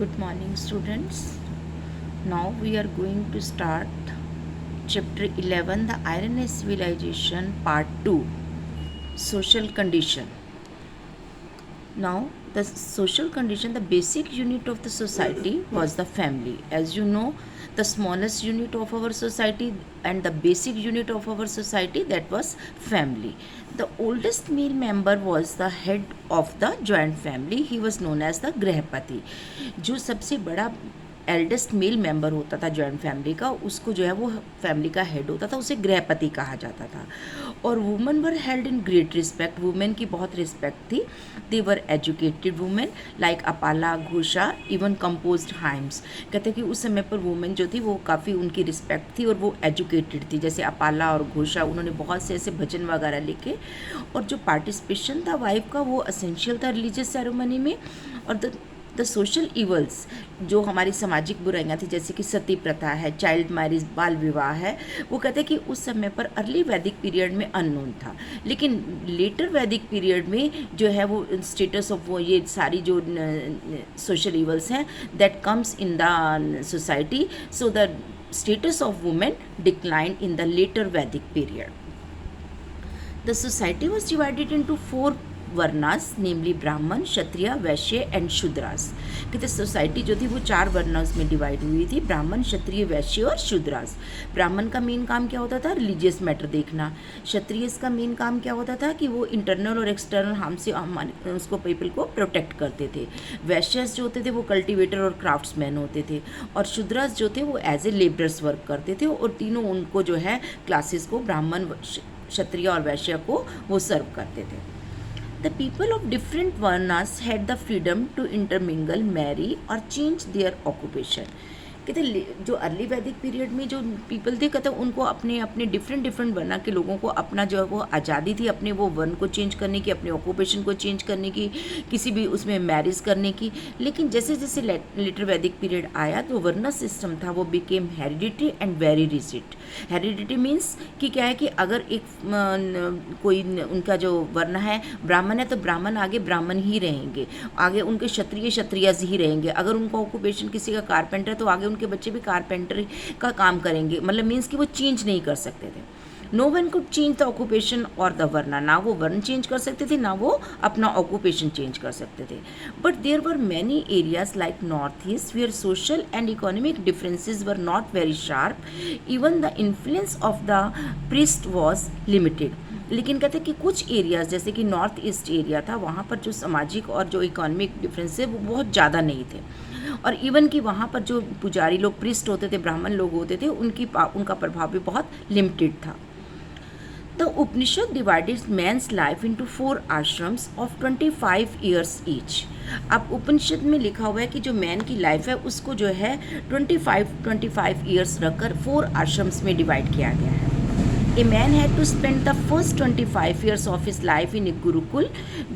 Good morning, students. Now we are going to start chapter 11, the Iron Age Civilization, part 2, social condition. Now, the social condition, the basic unit of the society was the family. As you know, the smallest unit of our society and the basic unit of our society, that was family. The oldest male member was the head of the joint family. He was known as the गृहपति. जो सबसे बड़ा eldest male member होता था joint family का, उसको जो है वो फैमिली का हेड होता था, उसे गृहपति कहा जाता था. और women were held in great respect. Women की बहुत रिस्पेक्ट थी. दे वर एजुकेटेड वुमेन लाइक अपाला, घोषा, इवन कंपोज्ड हाइम्स. कहते हैं कि उस समय पर वुमेन जो थी वो काफ़ी उनकी रिस्पेक्ट थी और वो एजुकेटेड थी. जैसे अपाला और घोषा, उन्होंने बहुत से ऐसे भजन वगैरह लिखे. और जो पार्टिसिपेशन था वाइफ का, वो असेंशियल था रिलीजियस सेरेमनी में. और द सोशल इवल्स, जो हमारी सामाजिक बुराइयाँ थी, जैसे कि सती प्रथा है, चाइल्ड मैरिज, बाल विवाह है, वो कहते हैं कि उस समय पर अर्ली वैदिक पीरियड में अननोन था. लेकिन लेटर वैदिक पीरियड में जो है वो स्टेटस ऑफ वो ये सारी जो सोशल इवल्स हैं that comes in the society. So the status of women decline in the latter Vedic period. The society was divided into four varnas, namely Brahmin, Kshatriya, Vysya and Shudras. कहते सोसाइटी जो थी वो 4 वर्नास में डिवाइड हुई थी: ब्राह्मण, क्षत्रिय, वैश्य और शूद्रास. ब्राह्मण का मेन काम क्या होता था? रिलीजियस मैटर देखना. क्षत्रिय का मेन काम क्या होता था कि वो इंटरनल और एक्सटर्नल हार्म से उसको पीपल को प्रोटेक्ट करते थे. वैश्य जो होते थे वो कल्टिवेटर और क्राफ्ट्समैन होते थे. और शूद्रास जो थे वो एज ए लेबरर्स वर्क करते थे. और तीनों उनको जो है क्लासेस को, ब्राह्मण, क्षत्रिय और वैश्य को वो सर्व करते थे. The people of different varnas had the freedom to intermingle, marry or change their occupation. कहते जो अर्ली वैदिक पीरियड में जो पीपल थे, कहते उनको अपने अपने डिफरेंट वर्ना के लोगों को अपना जो है वो आज़ादी थी अपने वो वर्ण को चेंज करने की, अपने ऑक्यूपेशन को चेंज करने की, किसी भी उसमें मैरिज करने की. लेकिन जैसे जैसे लेटर वैदिक पीरियड आया तो वर्ना सिस्टम था वो became hereditary and very rigid. Hereditary means कि क्या है कि अगर एक कोई उनका जो वर्ण है ब्राह्मण है तो ब्राह्मण आगे ब्राह्मण ही रहेंगे, आगे उनके क्षत्रिय ही रहेंगे. अगर उनका ऑक्यूपेशन किसी का कारपेंटर तो आगे उनके बच्चे भी कारपेंटर का काम करेंगे. मतलब मीन्स कि वो चेंज नहीं कर सकते थे. No one could change the occupation और द वर्ना. ना वो वर्ण चेंज कर सकते थे, ना वो अपना ऑक्यूपेशन चेंज कर सकते थे. But there were many areas like north east where social and economic differences were not very sharp. Even the influence of the priest was limited. लेकिन कहते हैं कि कुछ एरियाज जैसे कि नॉर्थ ईस्ट एरिया था, वहाँ पर जो सामाजिक और जो इकोनॉमिक डिफरेंस है वो बहुत ज़्यादा नहीं थे. और इवन कि वहाँ पर जो पुजारी लोग, प्रीस्ट होते थे, ब्राह्मण लोग होते थे, उनका प्रभाव भी बहुत लिमिटेड था. The Upanishad divided men's life into 4 ashrams of 25 years each. अब उपनिषद में लिखा हुआ है कि जो मैन की लाइफ है उसको जो है 25 ईयर्स रखकर 4 आश्रम्स में डिवाइड किया गया है. A man had to spend the first 25 years of his life in a Gurukul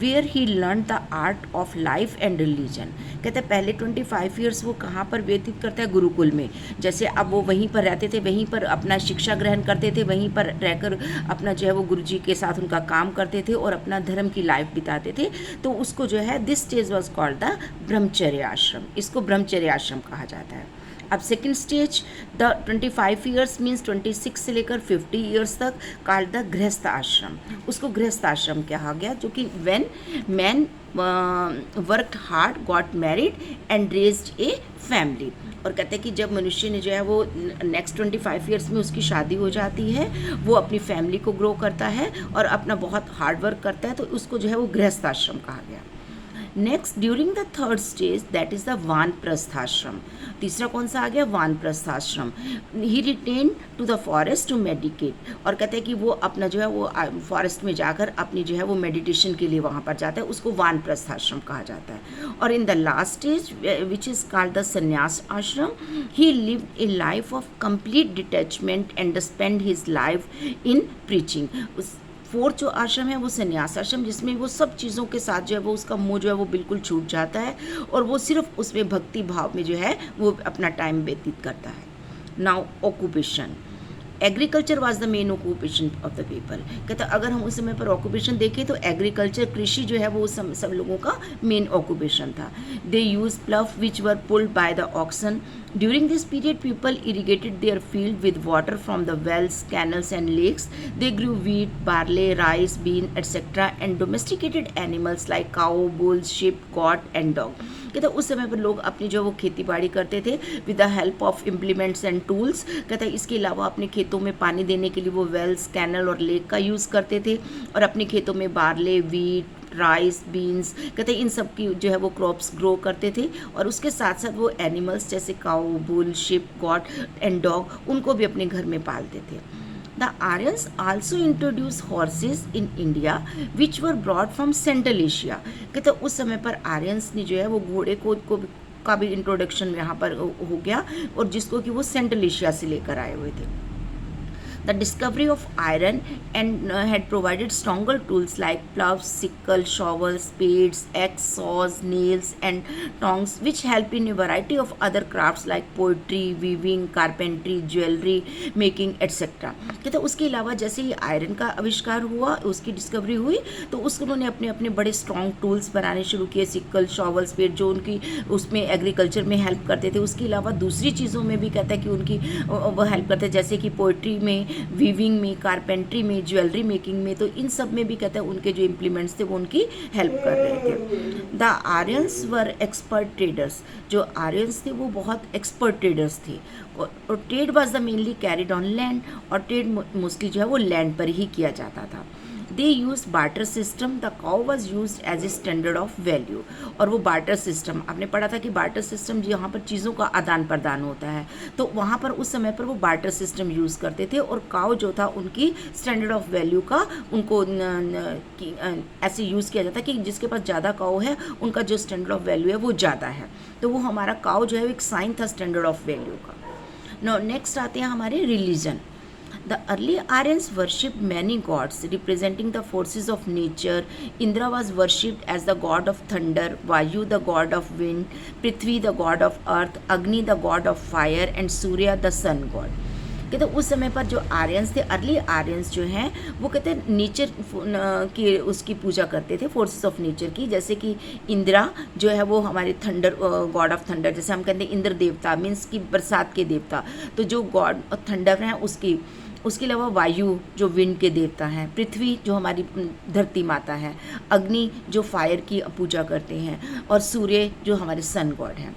where he learned the art of life and religion. कहते हैं पहले 25 years वो कहाँ पर व्यतीत करता है? गुरुकुल में. जैसे अब वो वहीं पर रहते थे, वहीं पर अपना शिक्षा ग्रहण करते थे, वहीं पर रहकर अपना जो है वो गुरुजी के साथ उनका काम करते थे और अपना धर्म की लाइफ बिताते थे. तो उसको जो है this stage was called the ब्रह्मचर्य आश्रम. इसको ब्रह्मचर्य आश्रम कहा जाता है. अब second stage the 25 years means 26 से लेकर 50 ईयर्स तक कॉल्ड द गृहस्थ आश्रम. उसको गृहस्थ आश्रम कहा गया, जो कि when man worked hard, got married and raised a family. और कहते हैं कि जब मनुष्य ने जो है वो नेक्स्ट 25 ईयर्स में उसकी शादी हो जाती है, वो अपनी फैमिली को ग्रो करता है और अपना बहुत हार्ड वर्क करता है, तो उसको जो है वो गृहस्थ आश्रम कहा गया. Next during the third stage that is the Vanaprasthashram. तीसरा कौन सा आ गया? Vanaprasthashram. He retain to the forest to meditate. और कहते हैं कि वो अपना जो है वो फॉरेस्ट में जाकर अपनी जो है वो मेडिटेशन के लिए वहाँ पर जाता है, उसको वानप्रस्थाश्रम कहा जाता है. और in the last stage which is called the संन्यास आश्रम, ही lived A life of complete detachment and spend his life in preaching. Fourth जो आश्रम है वो संन्यास आश्रम, जिसमें वो सब चीज़ों के साथ जो है वो उसका मुँह जो है वो बिल्कुल छूट जाता है और वो सिर्फ उसमें भक्ति भाव में जो है वो अपना टाइम व्यतीत करता है. Now occupation. Agriculture was the main occupation of the people. कहता अगर हम उस समय पर ऑक्यूपेशन देखें तो एग्रीकल्चर, कृषि जो है वो सब लोगों का मेन ऑक्यूपेशन था। They use plough which were pulled by the oxen. During this period, people irrigated their field with water from the wells, canals and lakes. They grew wheat, barley, rice, bean, etc. and domesticated animals like cow, bulls, sheep, goat and dog. कहते उस समय पर लोग अपनी जो वो खेती बाड़ी करते थे with the help of implements and tools. कहते हैं इसके अलावा अपने खेतों में पानी देने के लिए वो वेल्स, कैनल और लेक का यूज़ करते थे, और अपने खेतों में बार्ले, वीट, राइस, बीन्स, कहते हैं इन सब की जो है वो क्रॉप्स ग्रो करते थे। और उसके साथ साथ वो एनिमल्स जैसे cow, bull, sheep, goat and dog उनको भी अपने घर में पालते थे। The Aryans also introduced horses in India which were brought from Central Asia। कहते उस समय पर आर्यंस ने जो है वो घोड़े को का भी इंट्रोडक्शन यहाँ पर हो गया, और जिसको कि वो सेंट्रल एशिया से लेकर आए हुए थे। The discovery of iron and had provided stronger tools like plows, sickle, shovels, spades, axe, saws, nails, and tongs, which help in a variety of other crafts like poetry, weaving, carpentry, jewelry making, etc. कहते उसके अलावा जैसे ही iron का आविष्कार हुआ, उसकी discovery हुई, तो उन्होंने अपने अपने बड़े स्ट्रॉन्ग टूल्स बनाने शुरू किए, सिक्कल, शॉवल, स्पेड, जो उनकी उसमें एग्रीकल्चर में हेल्प करते थे। उसके अलावा दूसरी चीज़ों में भी कहता है कि उनकी वो हेल्प करते हैं, जैसे कि पोइट्री में, वीविंग में, कारपेंट्री में, ज्वेलरी मेकिंग में, तो इन सब में भी कहते हैं उनके जो इम्प्लीमेंट्स थे वो उनकी हेल्प कर रहे थे। The Aryans were expert traders. जो आर्यंस थे वो बहुत एक्सपर्ट ट्रेडर्स थे, और trade was the mainly carried on land, और ट्रेड मोस्टली जो है वो लैंड पर ही किया जाता था। They use barter system. The cow was use as a standard of value. और वो बार्टर सिस्टम आपने पढ़ा था कि बार्टर सिस्टम जहाँ पर चीज़ों का आदान प्रदान होता है, तो वहाँ पर उस समय पर वो बार्टर सिस्टम यूज़ करते थे, और काउ जो था उनकी स्टैंडर्ड ऑफ वैल्यू का उनको ऐसे यूज़ किया जाता है कि जिसके पास ज़्यादा काउ है उनका जो स्टैंडर्ड ऑफ वैल्यू है वो ज़्यादा है, तो वो हमारा काउ जो है एक साइन था स्टैंडर्ड ऑफ वैल्यू का। नो नेक्स्ट आते हैं हमारे religion. The early Aryans worshipped many gods representing the forces of nature. Indra was worshipped as the god of thunder, Vayu the god of wind, Prithvi the god of earth, Agni the god of fire, and Surya the sun god. कहते उस समय पर जो Aryans थे, early Aryans जो हैं वो कहते नेचर की उसकी पूजा करते थे, फोर्सेस ऑफ नेचर की, जैसे कि इंद्रा जो है वो हमारे थंडर, गॉड ऑफ थंडर, जैसे हम कहते हैं इंद्र देवता मीन्स की बरसात के देवता, तो जो गॉड ऑफ थंडर हैं उसकी। उसके अलावा वायु जो विंड के देवता हैं, पृथ्वी जो हमारी धरती माता है, अग्नि जो फायर की पूजा करते हैं, और सूर्य जो हमारे सन गॉड हैं।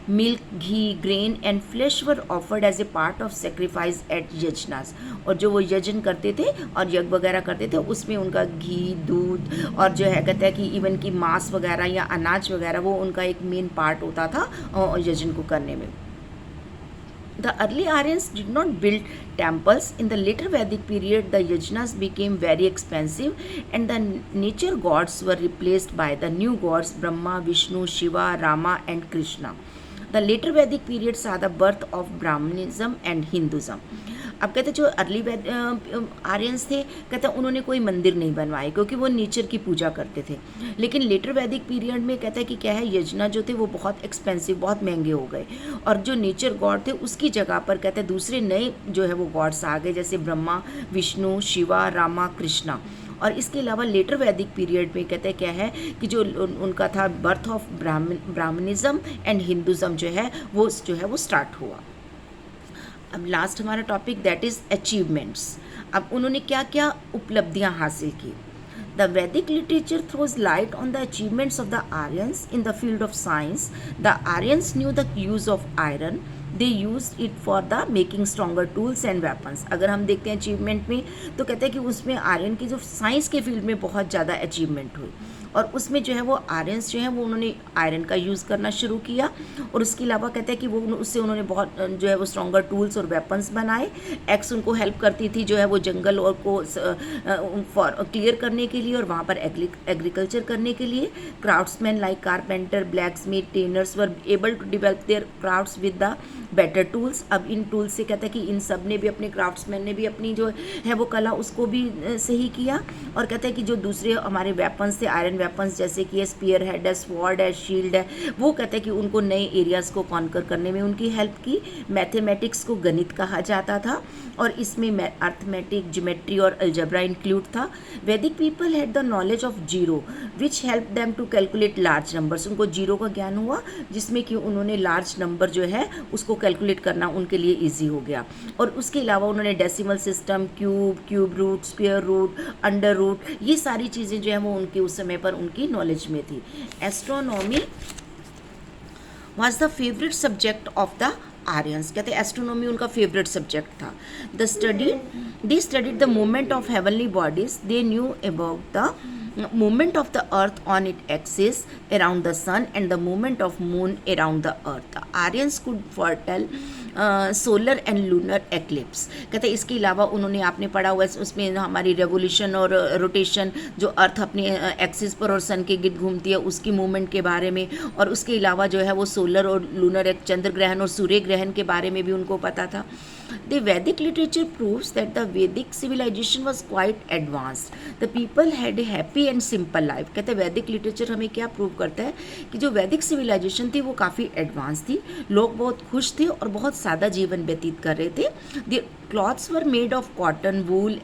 Milk, ghee, grain and flesh were offered as a part of sacrifice at yajnas. और जो वो यजन करते थे और यज्ञ वगैरह करते थे उसमें उनका घी, दूध और जो है कहते हैं कि इवन की मांस वगैरह या अनाज वगैरह वो उनका एक मेन पार्ट होता था यजन को करने में। The early Aryans did not build temples. In the later Vedic period, the yajnas became very expensive and the nature gods were replaced by the new gods Brahma, Vishnu, Shiva, Rama and Krishna. The later Vedic period saw the birth of Brahmanism and Hinduism. अब कहते जो early Aryans थे कहते उन्होंने कोई मंदिर नहीं बनवाए क्योंकि वो नेचर की पूजा करते थे, लेकिन लेटर वैदिक पीरियड में कहता है कि क्या है, यजना जो थे वो बहुत एक्सपेंसिव, बहुत महंगे हो गए, और जो नेचर गॉड थे उसकी जगह पर कहते हैं दूसरे नए जो है वो गॉड्स आ गए, जैसे ब्रह्मा, विष्णु, शिवा, रामा, कृष्णा। और इसके अलावा लेटर वैदिक पीरियड में कहते हैं क्या है कि जो उनका था birth of Brahmanism and Hinduism जो है वो स्टार्ट हुआ। अब लास्ट हमारा टॉपिक दैट इज़ अचीवमेंट्स। अब उन्होंने क्या क्या उपलब्धियां हासिल की। द वैदिक literature throws light on the achievements of the Aryans in the field of science. The Aryans new the use of iron, they use it for the making stronger tools and weapons. अगर हम देखते हैं achievement में तो कहते हैं कि उसमें आर्यन की जो साइंस के फील्ड में बहुत ज़्यादा अचीवमेंट हुई, और उसमें जो है वो आर्यंस जो है वो उन्होंने आयरन का यूज़ करना शुरू किया, और उसके अलावा कहते हैं कि वो उससे उन्होंने बहुत जो है वो स्ट्रॉन्गर टूल्स और वेपन्स बनाए। एक्स उनको हेल्प करती थी जो है वो जंगल और को क्लियर करने के लिए और वहाँ पर एग्रीकल्चर करने के लिए। Craftsman like carpenter, blacksmith, tanners were able to develop their crafts with the better tools. अब इन टूल्स से कहता है कि इन सब ने भी, अपने क्राफ्ट्समैन ने भी अपनी जो है वो कला उसको भी सही किया। और कहता है कि जो दूसरे हमारे वेपन्स थे, आयरन वेपन्स जैसे कि स्पीयर हेड है, स्वॉर्ड है, शील्ड है, वो कहते हैं कि उनको नए एरियाज़ को कॉन्कर करने में उनकी हेल्प की। मैथमेटिक्स को गणित कहा जाता था और इसमें अर्थमेटिक, ज्योमेट्री और अलजेब्रा इंक्लूड था। Vedic people had the knowledge of zero which help them to calculate large numbers. उनको जीरो का ज्ञान हुआ जिसमें कि उन्होंने लार्ज नंबर जो है उसको कैलकुलेट करना उनके लिए ईजी हो गया। और उसके अलावा उन्होंने decimal system, cube root, square root, under root, ये सारी चीज़ें जो है वो उनके उस समय पर उनकी नॉलेज में थी। Astronomy was the favorite subject of the Aryans. कहते हैं एस्ट्रोनॉमी उनका फेवरेट सब्जेक्ट था। दे studied the movement of heavenly bodies, they knew about the movement of the earth on its axis around the sun and the movement of moon around the earth. The Aryans could foretell solar and lunar eclipse. कहते हैं इसके अलावा उन्होंने, आपने पढ़ा हुआ है उसमें हमारी रेवोल्यूशन और रोटेशन, जो अर्थ अपने एक्सिस पर और सन के गिर्द घूमती है उसकी मूवमेंट के बारे में, और उसके अलावा जो है वो सोलर और लूनर, एक चंद्र ग्रहण और सूर्य ग्रहण के बारे में भी उनको पता था। The Vedic literature proves that the Vedic civilization was quite advanced. The people had a happy and simple life. कहते हैं वैदिक लिटरेचर हमें क्या प्रूव करता है कि जो वैदिक सिविलाइजेशन थी वो काफ़ी एडवांस थी, लोग बहुत खुश थे और बहुत सादा जीवन व्यतीत कर रहे थे। The cloths were made of cotton, wool